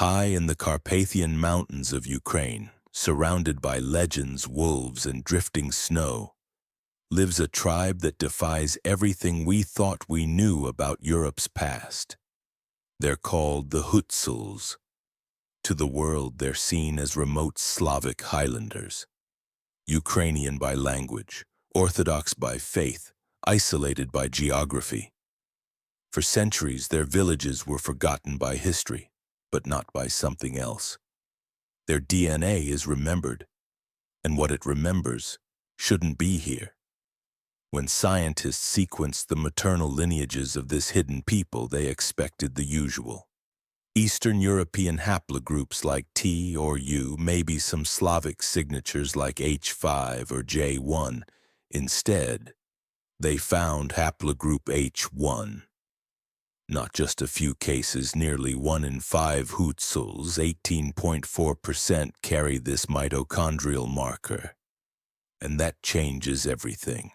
High in the Carpathian Mountains of Ukraine, surrounded by legends, wolves, and drifting snow, lives a tribe that defies everything we thought we knew about Europe's past. They're called the Hutsuls. To the world, they're seen as remote Slavic highlanders, Ukrainian by language, Orthodox by faith, isolated by geography. For centuries, their villages were forgotten by history, but not by something else. Their DNA is remembered, and what it remembers shouldn't be here. When scientists sequenced the maternal lineages of this hidden people, they expected the usual. Eastern European haplogroups like T or U, maybe some Slavic signatures like H5 or J1. Instead, they found Haplogroup H1. Not just a few cases, nearly 1 in 5 Hutsuls, 18.4%, carry this mitochondrial marker. And that changes everything.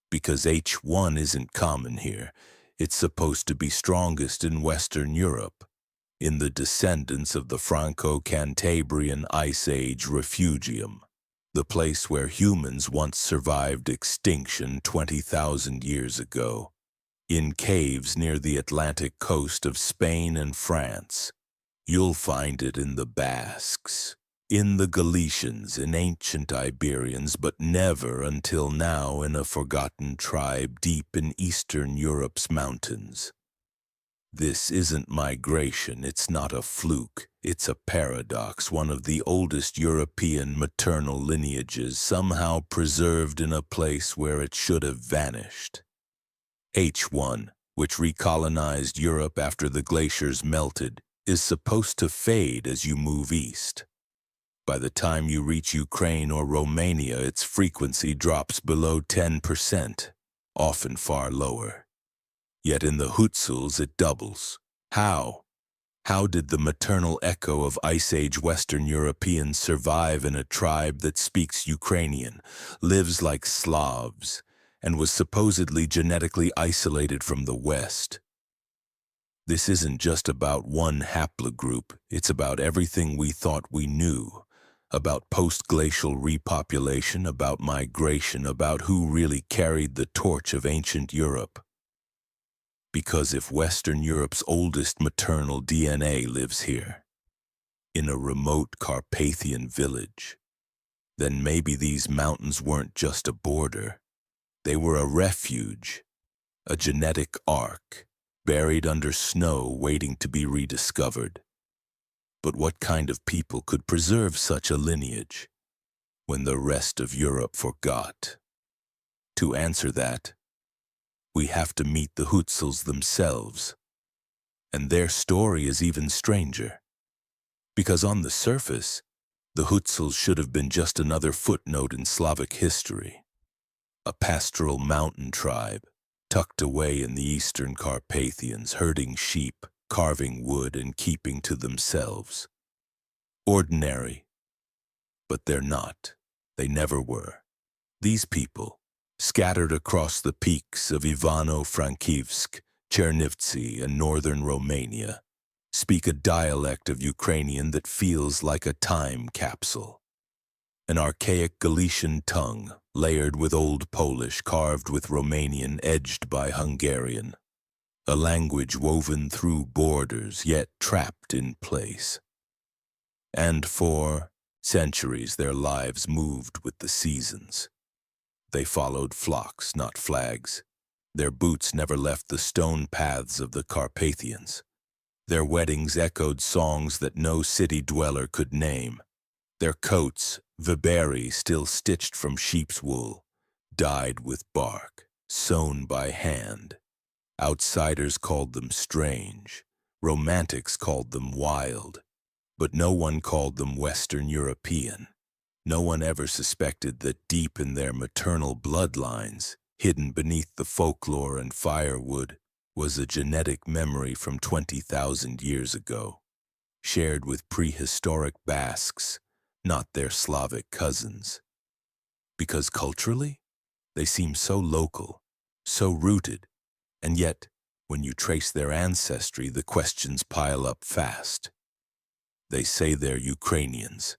Because H1 isn't common here, it's supposed to be strongest in Western Europe, in the descendants of the Franco-Cantabrian Ice Age refugium, the place where humans once survived extinction 20,000 years ago. In caves near the Atlantic coast of Spain and France. You'll find it in the Basques, in the Galicians, in ancient Iberians, but never until now in a forgotten tribe deep in Eastern Europe's mountains. This isn't migration, it's not a fluke, it's a paradox, one of the oldest European maternal lineages somehow preserved in a place where it should have vanished. H1, which recolonized Europe after the glaciers melted, is supposed to fade as you move east. By the time you reach Ukraine or Romania, its frequency drops below 10%, often far lower. Yet in the Hutsuls it doubles. How? How did the maternal echo of Ice Age Western Europeans survive in a tribe that speaks Ukrainian, lives like Slavs, and was supposedly genetically isolated from the West? This isn't just about one haplogroup, it's about everything we thought we knew, about post-glacial repopulation, about migration, about who really carried the torch of ancient Europe. Because if Western Europe's oldest maternal DNA lives here, in a remote Carpathian village, then maybe these mountains weren't just a border. They were a refuge, a genetic ark, buried under snow waiting to be rediscovered. But what kind of people could preserve such a lineage when the rest of Europe forgot? To answer that, we have to meet the Hutsuls themselves. And their story is even stranger. Because on the surface, the Hutsuls should have been just another footnote in Slavic history. A pastoral mountain tribe, tucked away in the eastern Carpathians, herding sheep, carving wood, and keeping to themselves. Ordinary. But they're not. They never were. These people, scattered across the peaks of Ivano-Frankivsk, Chernivtsi, and northern Romania, speak a dialect of Ukrainian that feels like a time capsule. An archaic Galician tongue, layered with Old Polish, carved with Romanian, edged by Hungarian. A language woven through borders, yet trapped in place. And for centuries their lives moved with the seasons. They followed flocks, not flags. Their boots never left the stone paths of the Carpathians. Their weddings echoed songs that no city dweller could name. Their coats, viberi still stitched from sheep's wool, dyed with bark, sewn by hand. Outsiders called them strange, romantics called them wild, but no one called them Western European. No one ever suspected that deep in their maternal bloodlines, hidden beneath the folklore and firewood, was a genetic memory from 20,000 years ago, shared with prehistoric Basques, not their Slavic cousins. Because culturally, they seem so local, so rooted, and yet, when you trace their ancestry, the questions pile up fast. They say they're Ukrainians,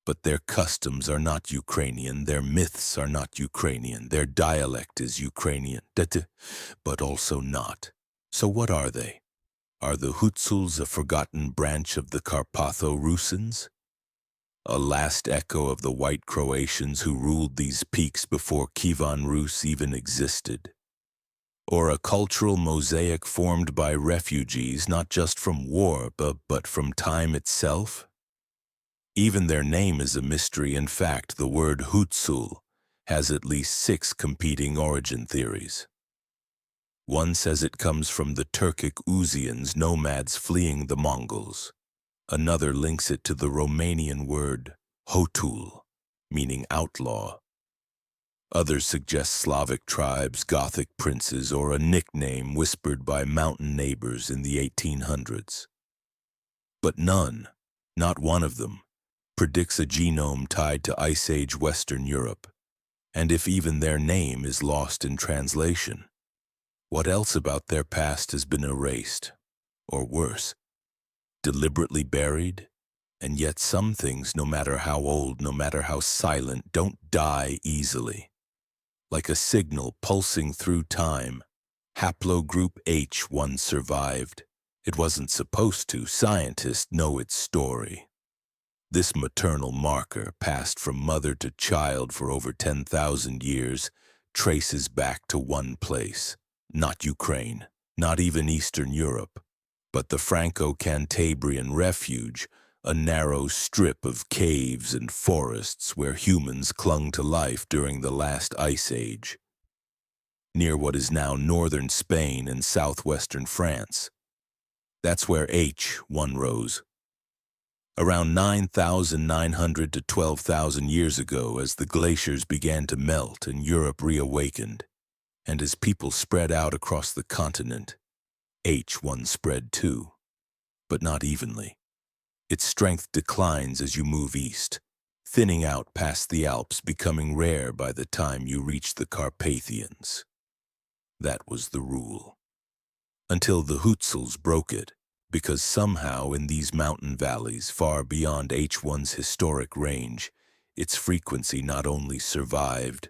but their customs are not Ukrainian, their myths are not Ukrainian, their dialect is Ukrainian, but also not. So what are they? Are the Hutsuls a forgotten branch of the Carpatho-Russins? A last echo of the white Croatians who ruled these peaks before Kievan Rus even existed? Or a cultural mosaic formed by refugees not just from war, but from time itself? Even their name is a mystery. In fact, the word Hutsul has at least 6 competing origin theories. One says it comes from the Turkic Uzians, nomads fleeing the Mongols. Another links it to the Romanian word Hotul, meaning outlaw. Others suggest Slavic tribes, Gothic princes, or a nickname whispered by mountain neighbors in the 1800s. But none, not one of them, predicts a genome tied to Ice Age Western Europe. And if even their name is lost in translation, what else about their past has been erased? Or worse, deliberately buried? And yet some things, no matter how old, no matter how silent, don't die easily. Like a signal pulsing through time, Haplogroup H1 survived. It wasn't supposed to. Scientists know its story. This maternal marker, passed from mother to child for over 10,000 years, traces back to one place. Not Ukraine, not even Eastern Europe, but the Franco-Cantabrian refuge, a narrow strip of caves and forests where humans clung to life during the last ice age, near what is now northern Spain and southwestern France. That's where H1 rose. Around 9,900 to 12,000 years ago, as the glaciers began to melt and Europe reawakened, and as people spread out across the continent, H1 spread too, but not evenly. Its strength declines as you move east, thinning out past the Alps, becoming rare by the time you reach the Carpathians. That was the rule. Until the Hutsuls broke it, because somehow in these mountain valleys far beyond H1's historic range, its frequency not only survived,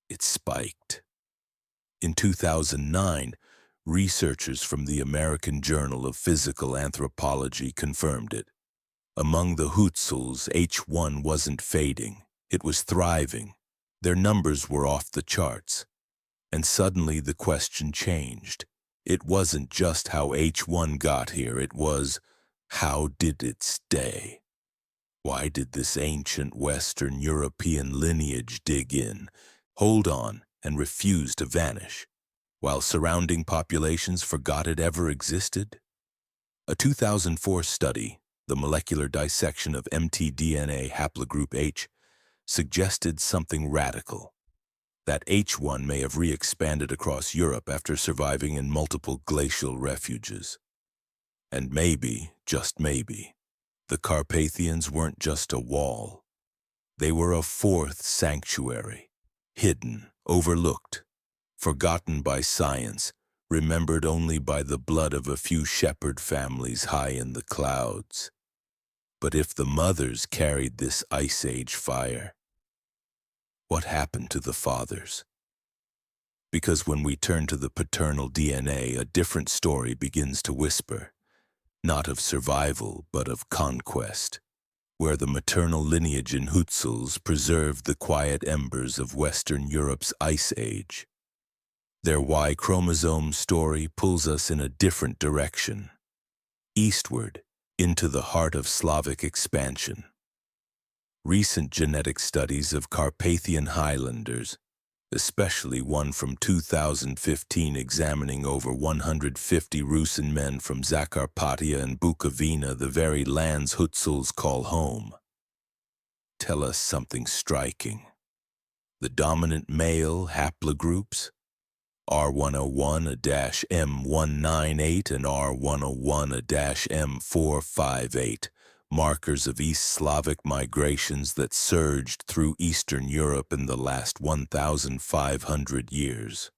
it spiked. In 2009, researchers from the American Journal of Physical Anthropology confirmed it. Among the Hutsuls, H1 wasn't fading, it was thriving. Their numbers were off the charts. And suddenly the question changed. It wasn't just how H1 got here, it was, how did it stay? Why did this ancient Western European lineage dig in, hold on, and refuse to vanish, while surrounding populations forgot it ever existed? A 2004 study, the molecular dissection of mtDNA haplogroup H, suggested something radical. That H1 may have re-expanded across Europe after surviving in multiple glacial refuges. And maybe, just maybe, the Carpathians weren't just a wall. They were a fourth sanctuary, hidden, overlooked, forgotten by science, remembered only by the blood of a few shepherd families high in the clouds. But if the mothers carried this Ice Age fire, what happened to the fathers? Because when we turn to the paternal DNA, a different story begins to whisper, not of survival, but of conquest, where the maternal lineage in Hutsuls preserved the quiet embers of Western Europe's Ice Age. Their Y chromosome story pulls us in a different direction, eastward, into the heart of Slavic expansion. Recent genetic studies of Carpathian Highlanders, especially one from 2015 examining over 150 Rusin men from Zakarpattia and Bukovina, the very lands Hutsuls call home, tell us something striking. The dominant male haplogroups, R101-M198 and R101-M458, markers of East Slavic migrations that surged through Eastern Europe in the last 1,500 years.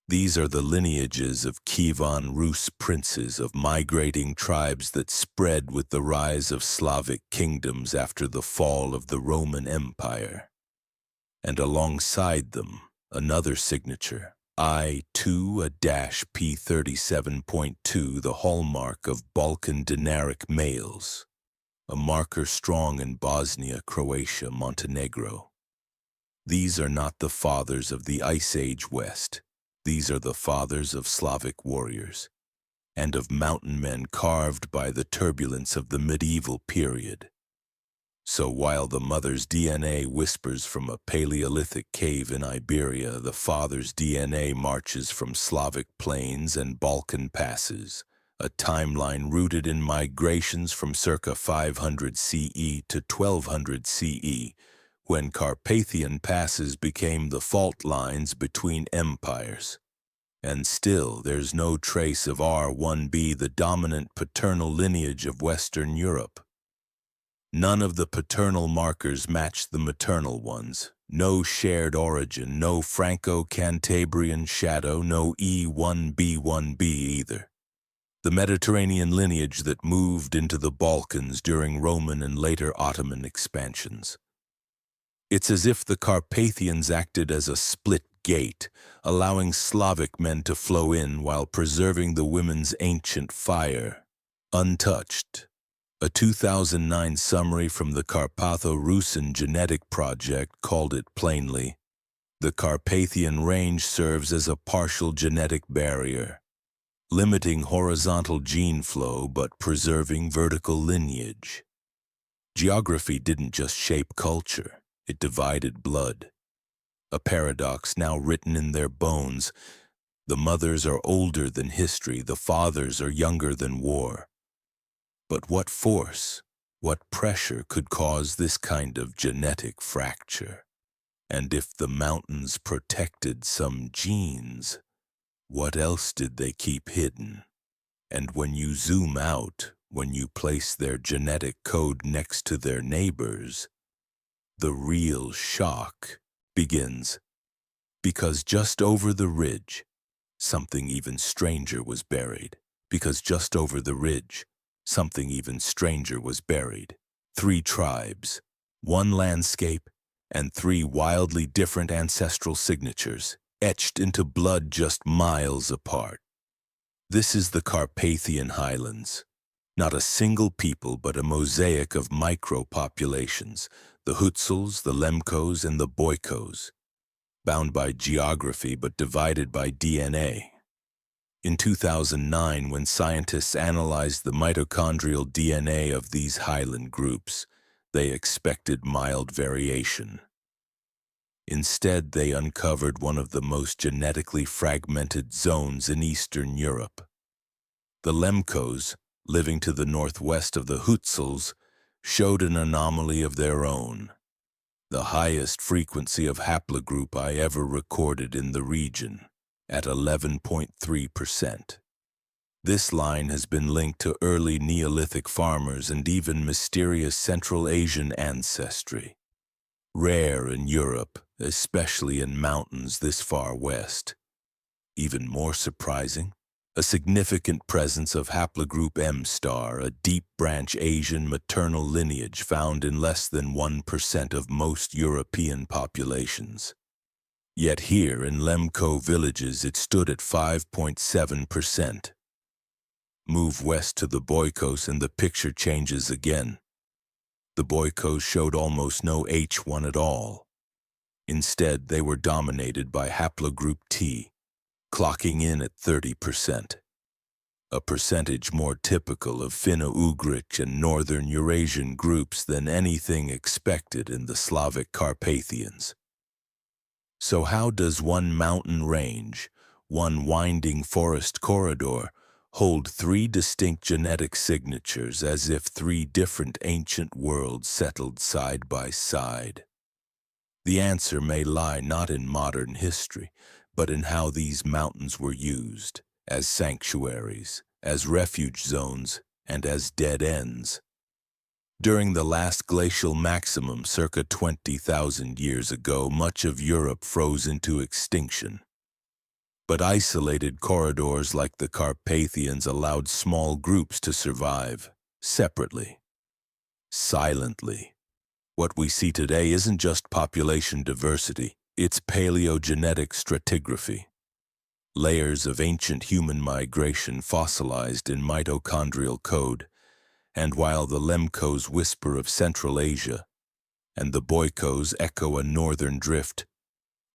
These are the lineages of Kievan Rus princes of migrating tribes that spread with the rise of Slavic kingdoms after the fall of the Roman Empire. And alongside them, another signature, I2-P37.2, the hallmark of Balkan Dinaric males, a marker strong in Bosnia, Croatia, Montenegro. These are not the fathers of the Ice Age West. These are the fathers of Slavic warriors, and of mountain men carved by the turbulence of the medieval period. So while the mother's DNA whispers from a Paleolithic cave in Iberia, the father's DNA marches from Slavic plains and Balkan passes, a timeline rooted in migrations from circa 500 CE to 1200 CE, when Carpathian passes became the fault lines between empires. And still there's no trace of R1b, the dominant paternal lineage of Western Europe. None of the paternal markers match the maternal ones. No shared origin, no Franco-Cantabrian shadow, no E1b1b either. The Mediterranean lineage that moved into the Balkans during Roman and later Ottoman expansions. It's as if the Carpathians acted as a split gate, allowing Slavic men to flow in while preserving the women's ancient fire, untouched. A 2009 summary from the Carpatho-Rusin Genetic Project called it plainly, the Carpathian range serves as a partial genetic barrier, limiting horizontal gene flow but preserving vertical lineage. Geography didn't just shape culture. It divided blood, a paradox now written in their bones. The mothers are older than history, the fathers are younger than war. But what force, what pressure could cause this kind of genetic fracture? And if the mountains protected some genes, what else did they keep hidden? And when you zoom out, when you place their genetic code next to their neighbors, the real shock begins, because just over the ridge, something even stranger was buried. Because just over the ridge, something even stranger was buried. 3 tribes, 1 landscape, and 3 wildly different ancestral signatures, etched into blood just miles apart. This is the Carpathian Highlands. Not a single people, but a mosaic of micro-populations, the Hutsuls, the Lemkos, and the Boykos, bound by geography but divided by DNA. In 2009, when scientists analyzed the mitochondrial DNA of these highland groups, they expected mild variation. Instead, they uncovered one of the most genetically fragmented zones in Eastern Europe. The Lemkos, living to the northwest of the Hutsuls, showed an anomaly of their own, the highest frequency of haplogroup I ever recorded in the region, at 11.3%. This line has been linked to early Neolithic farmers and even mysterious Central Asian ancestry, rare in Europe, especially in mountains this far west. Even more surprising, a significant presence of haplogroup M*, a deep branch Asian maternal lineage found in less than 1% of most European populations. Yet here in Lemko villages it stood at 5.7%. Move west to the Boykos and the picture changes again. The Boykos showed almost no H1 at all. Instead, they were dominated by haplogroup T, clocking in at 30%, a percentage more typical of Finno-Ugric and Northern Eurasian groups than anything expected in the Slavic Carpathians. So how does one mountain range, one winding forest corridor, hold 3 distinct genetic signatures as if 3 different ancient worlds settled side by side? The answer may lie not in modern history, but in how these mountains were used, as sanctuaries, as refuge zones, and as dead ends. During the last glacial maximum circa 20,000 years ago, much of Europe froze into extinction. But isolated corridors like the Carpathians allowed small groups to survive, separately, silently. What we see today isn't just population diversity, it's paleogenetic stratigraphy. Layers of ancient human migration fossilized in mitochondrial code, and while the Lemkos whisper of Central Asia and the Boykos echo a northern drift,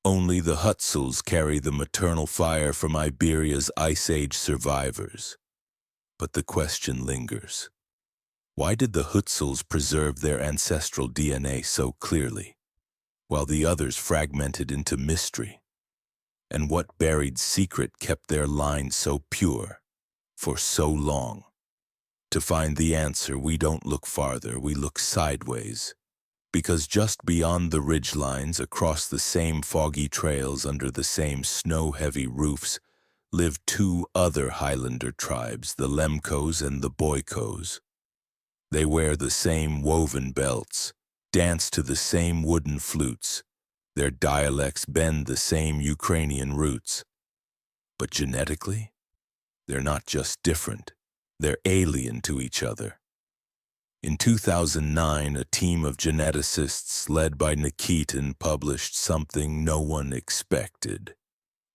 only the Hutsuls carry the maternal fire from Iberia's Ice Age survivors. But the question lingers. Why did the Hutsuls preserve their ancestral DNA so clearly, while the others fragmented into mystery? And what buried secret kept their line so pure for so long? To find the answer, we don't look farther, we look sideways. Because just beyond the ridgelines, across the same foggy trails under the same snow-heavy roofs, live two other Highlander tribes, the Lemkos and the Boykos. They wear the same woven belts, dance to the same wooden flutes. Their dialects bend the same Ukrainian roots. But genetically, they're not just different, they're alien to each other. In 2009, a team of geneticists led by Nikitin published something no one expected.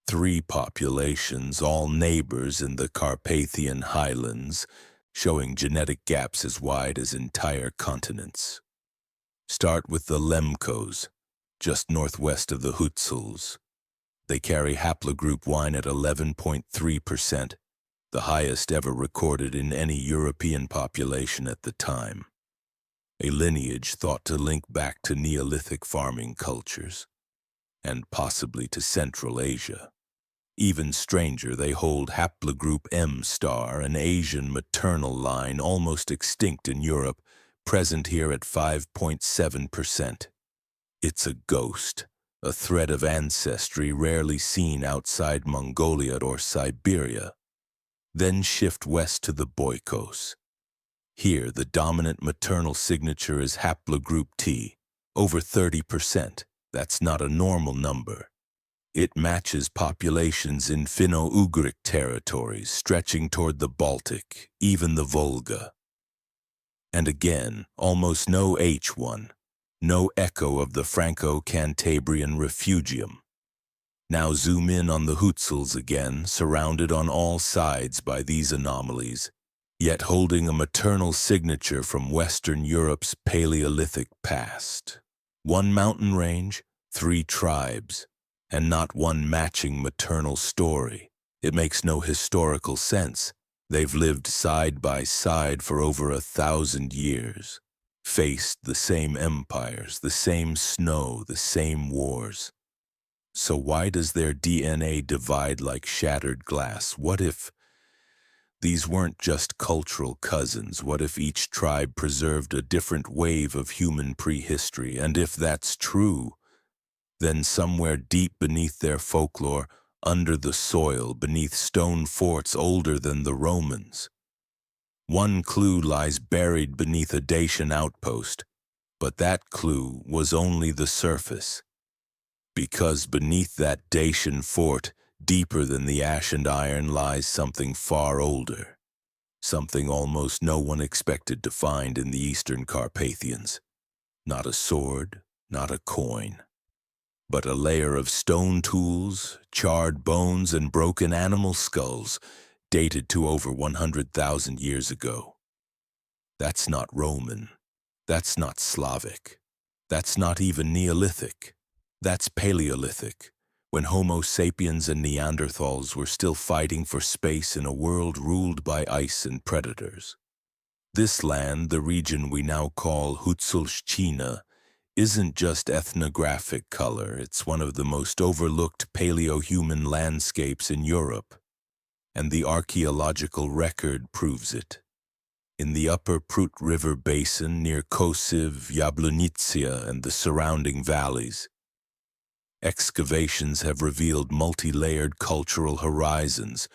3 populations, all neighbors in the Carpathian highlands, showing genetic gaps as wide as entire continents. Start with the Lemkos, just northwest of the Hutsuls. They carry haplogroup H1 at 11.3%, the highest ever recorded in any European population at the time. A lineage thought to link back to Neolithic farming cultures, and possibly to Central Asia. Even stranger, they hold haplogroup M*, an Asian maternal line almost extinct in Europe, present here at 5.7%. It's a ghost, a thread of ancestry rarely seen outside Mongolia or Siberia. Then shift west to the Boykos. Here, the dominant maternal signature is haplogroup T, over 30%. That's not a normal number. It matches populations in Finno-Ugric territories stretching toward the Baltic, even the Volga. And again, almost no H1, no echo of the Franco-Cantabrian refugium. Now zoom in on the Hutsuls again, surrounded on all sides by these anomalies, yet holding a maternal signature from Western Europe's Paleolithic past. 1 mountain range, 3 tribes, and not one matching maternal story. It makes no historical sense. They've lived side by side for over 1,000 years, faced the same empires, the same snow, the same wars. So why does their DNA divide like shattered glass? What if these weren't just cultural cousins? What if each tribe preserved a different wave of human prehistory? And if that's true, then somewhere deep beneath their folklore, under the soil, beneath stone forts older than the Romans, one clue lies buried beneath a Dacian outpost, but that clue was only the surface. Because beneath that Dacian fort, deeper than the ash and iron, lies something far older, something almost no one expected to find in the Eastern Carpathians. Not a sword, not a coin, but a layer of stone tools, charred bones, and broken animal skulls, dated to over 100,000 years ago. That's not Roman. That's not Slavic. That's not even Neolithic. That's Paleolithic, when Homo sapiens and Neanderthals were still fighting for space in a world ruled by ice and predators. This land, the region we now call Hutsulshchina, isn't just ethnographic color, it's one of the most overlooked paleo-human landscapes in Europe, and the archaeological record proves it. In the upper Prut River basin near Kosiv, Yablonitsia, and the surrounding valleys, excavations have revealed multi-layered cultural horizons,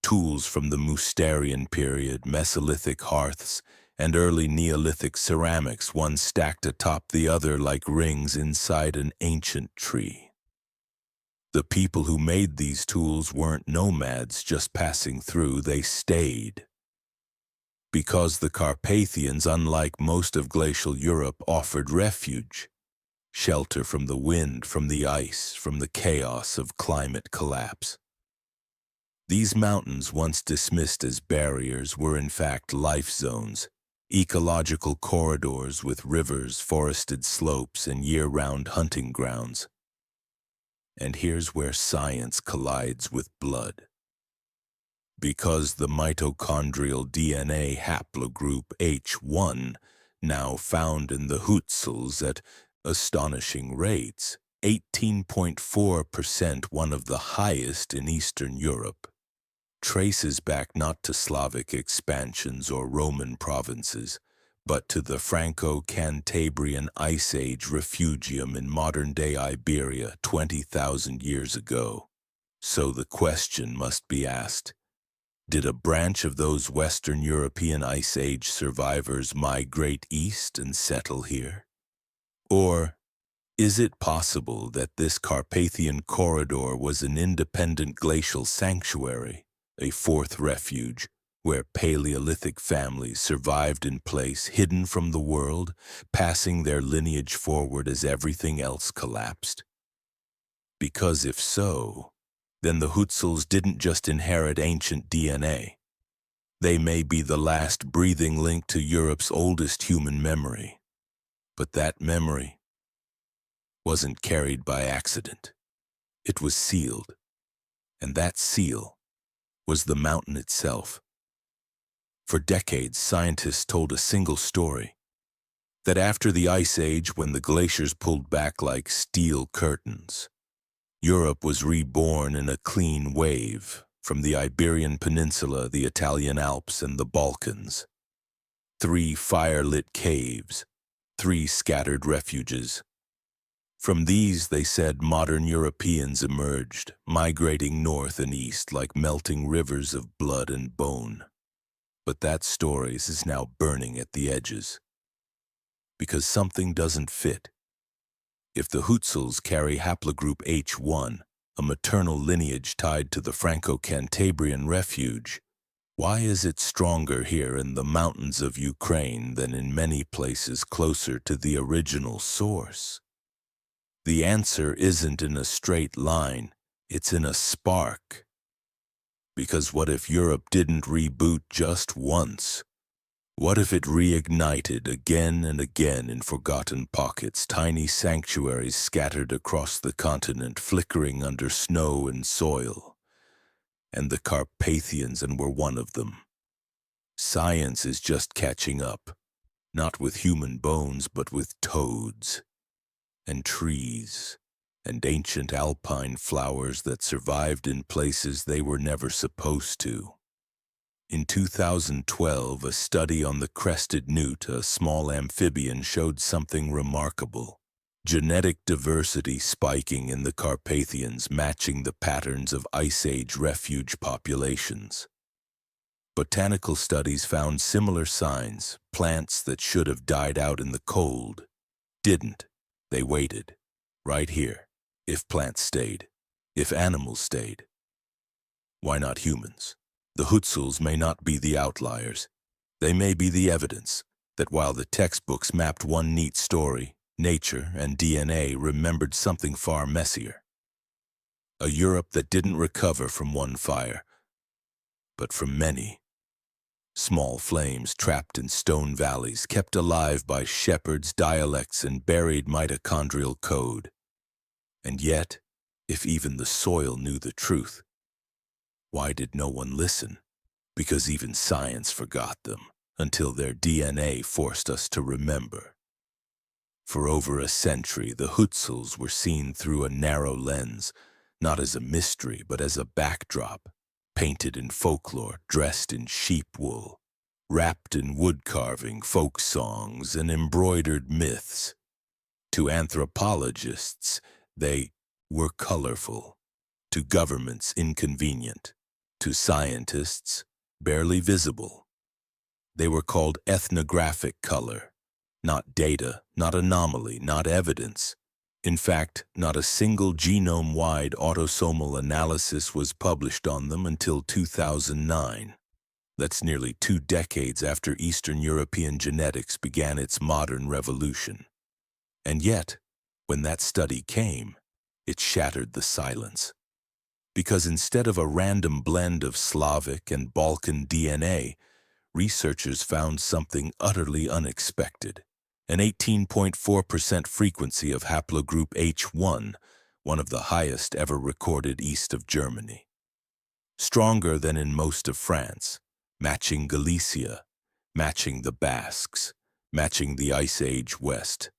tools from the Mousterian period, Mesolithic hearths, and early Neolithic ceramics, one stacked atop the other like rings inside an ancient tree. The people who made these tools weren't nomads just passing through, they stayed. Because the Carpathians, unlike most of glacial Europe, offered refuge, shelter from the wind, from the ice, from the chaos of climate collapse. These mountains, once dismissed as barriers, were in fact life zones, ecological corridors with rivers, forested slopes, and year-round hunting grounds. And here's where science collides with blood. Because the mitochondrial DNA haplogroup H1, now found in the Hutsuls at astonishing rates, 18.4%, one of the highest in Eastern Europe, traces back not to Slavic expansions or Roman provinces, but to the Franco-Cantabrian Ice Age refugium in modern-day Iberia 20,000 years ago. So the question must be asked, did a branch of those Western European Ice Age survivors migrate east and settle here? Or is it possible that this Carpathian corridor was an independent glacial sanctuary, a fourth refuge, where Paleolithic families survived in place, hidden from the world, passing their lineage forward as everything else collapsed? Because if so, then the Hutsuls didn't just inherit ancient DNA. They may be the last breathing link to Europe's oldest human memory. But that memory wasn't carried by accident. It was sealed. And that seal was the mountain itself. For decades, scientists told a single story, that after the Ice Age, when the glaciers pulled back like steel curtains, Europe was reborn in a clean wave from the Iberian Peninsula, the Italian Alps, and the Balkans. 3 fire-lit caves, 3 scattered refuges. From these, they said, modern Europeans emerged, migrating north and east like melting rivers of blood and bone. But that story is now burning at the edges, because something doesn't fit. If the Hutsuls carry haplogroup H1, a maternal lineage tied to the Franco-Cantabrian refuge, why is it stronger here in the mountains of Ukraine than in many places closer to the original source? The answer isn't in a straight line, it's in a spark. Because what if Europe didn't reboot just once? What if it reignited again and again in forgotten pockets, tiny sanctuaries scattered across the continent, flickering under snow and soil? And the Carpathians were one of them. Science is just catching up, not with human bones, but with toads, and trees, and ancient alpine flowers that survived in places they were never supposed to. In 2012, a study on the crested newt, a small amphibian, showed something remarkable. Genetic diversity spiking in the Carpathians, matching the patterns of Ice Age refuge populations. Botanical studies found similar signs. Plants that should have died out in the cold didn't. They waited, right here. If plants stayed, if animals stayed, why not humans? The Hutsuls may not be the outliers. They may be the evidence that while the textbooks mapped one neat story, nature and DNA remembered something far messier. A Europe that didn't recover from one fire, but from many. Small flames trapped in stone valleys, kept alive by shepherds, dialects, and buried mitochondrial code. And yet, if even the soil knew the truth, why did no one listen? Because even science forgot them, until their DNA forced us to remember. For over a century, the Hutsuls were seen through a narrow lens, not as a mystery, but as a backdrop, painted in folklore, dressed in sheep wool, wrapped in wood carving, folk songs, and embroidered myths. To anthropologists, they were colorful. To governments, inconvenient. To scientists, barely visible. They were called ethnographic color, not data, not anomaly, not evidence, In fact, not a single genome-wide autosomal analysis was published on them until 2009. That's nearly 2 decades after Eastern European genetics began its modern revolution. And yet, when that study came, it shattered the silence. Because instead of a random blend of Slavic and Balkan DNA, researchers found something utterly unexpected: an 18.4% frequency of haplogroup H1, one of the highest ever recorded east of Germany. Stronger than in most of France, matching Galicia, matching the Basques, matching the Ice Age West.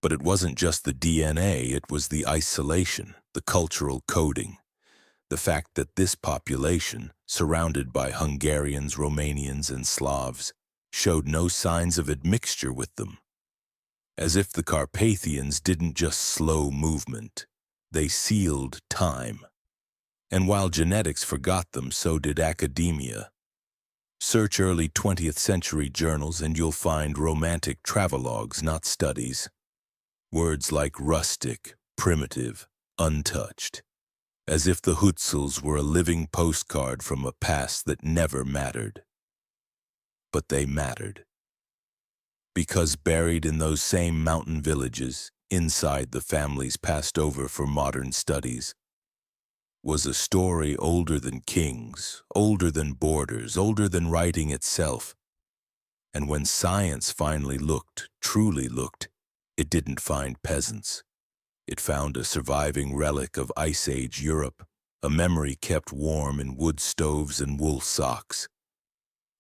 But it wasn't just the DNA, it was the isolation, the cultural coding. The fact that this population, surrounded by Hungarians, Romanians, and Slavs, showed no signs of admixture with them. As if the Carpathians didn't just slow movement, they sealed time. And while genetics forgot them, so did academia. Search early 20th century journals and you'll find romantic travelogues, not studies. Words like rustic, primitive, untouched. As if the Hutsuls were a living postcard from a past that never mattered. But they mattered. Because buried in those same mountain villages, inside the families passed over for modern studies, was a story older than kings, older than borders, older than writing itself. And when science finally looked, truly looked, it didn't find peasants. It found a surviving relic of Ice Age Europe, a memory kept warm in wood stoves and wool socks.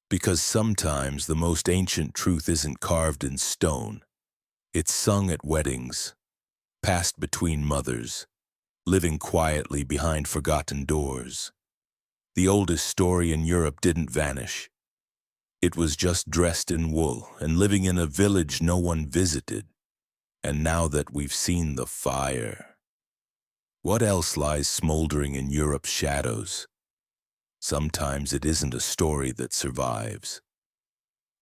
Because sometimes the most ancient truth isn't carved in stone. It's sung at weddings, passed between mothers, living quietly behind forgotten doors. The oldest story in Europe didn't vanish. It was just dressed in wool and living in a village no one visited. And now that we've seen the fire, what else lies smoldering in Europe's shadows? Sometimes it isn't a story that survives.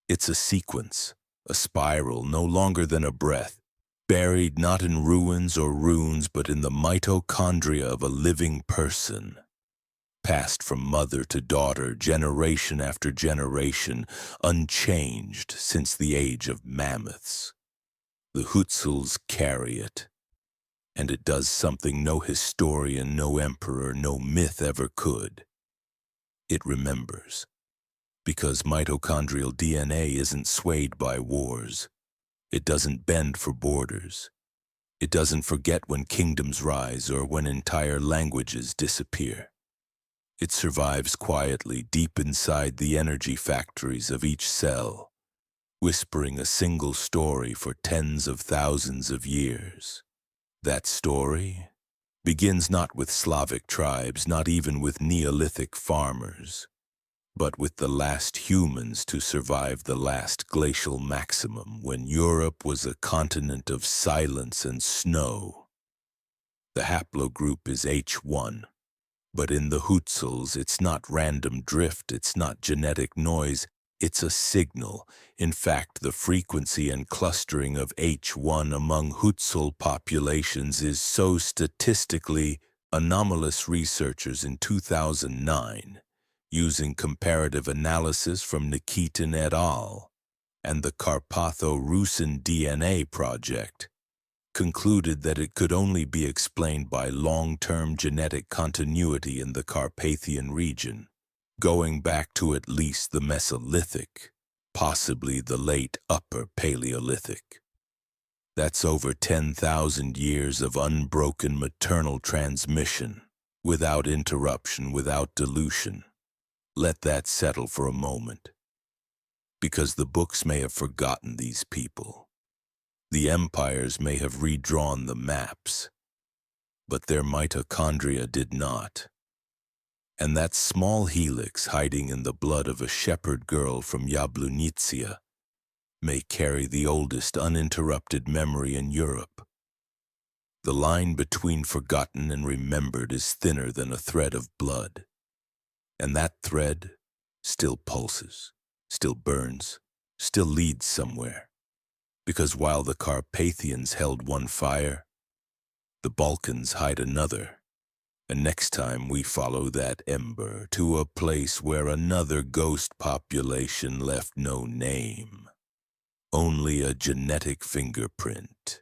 It's a sequence, a spiral no longer than a breath, buried not in ruins or runes but in the mitochondria of a living person. Passed from mother to daughter, generation after generation, unchanged since the age of mammoths. The Hutsuls carry it, and it does something no historian, no emperor, no myth ever could. It remembers, because mitochondrial DNA isn't swayed by wars. It doesn't bend for borders. It doesn't forget when kingdoms rise or when entire languages disappear. It survives quietly deep inside the energy factories of each cell, whispering a single story for tens of thousands of years. That story begins not with Slavic tribes, not even with Neolithic farmers, but with the last humans to survive the last glacial maximum when Europe was a continent of silence and snow. The haplogroup is H1, but in the Hutsuls it's not random drift, it's not genetic noise, it's a signal. In fact, the frequency and clustering of H1 among Hutsul populations is so statistically anomalous. Researchers in 2009, using comparative analysis from Nikitin et al. And the Carpatho-Rusin DNA project, concluded that it could only be explained by long-term genetic continuity in the Carpathian region, going back to at least the Mesolithic, possibly the late Upper Paleolithic. That's over 10,000 years of unbroken maternal transmission, without interruption, without dilution. Let that settle for a moment. Because the books may have forgotten these people. The empires may have redrawn the maps, but their mitochondria did not. And that small helix hiding in the blood of a shepherd girl from Yablunitsia may carry the oldest uninterrupted memory in Europe. The line between forgotten and remembered is thinner than a thread of blood. And that thread still pulses, still burns, still leads somewhere. Because while the Carpathians held one fire, The Balkans hide another. And next time we follow that ember to a place where another ghost population left no name, only a genetic fingerprint.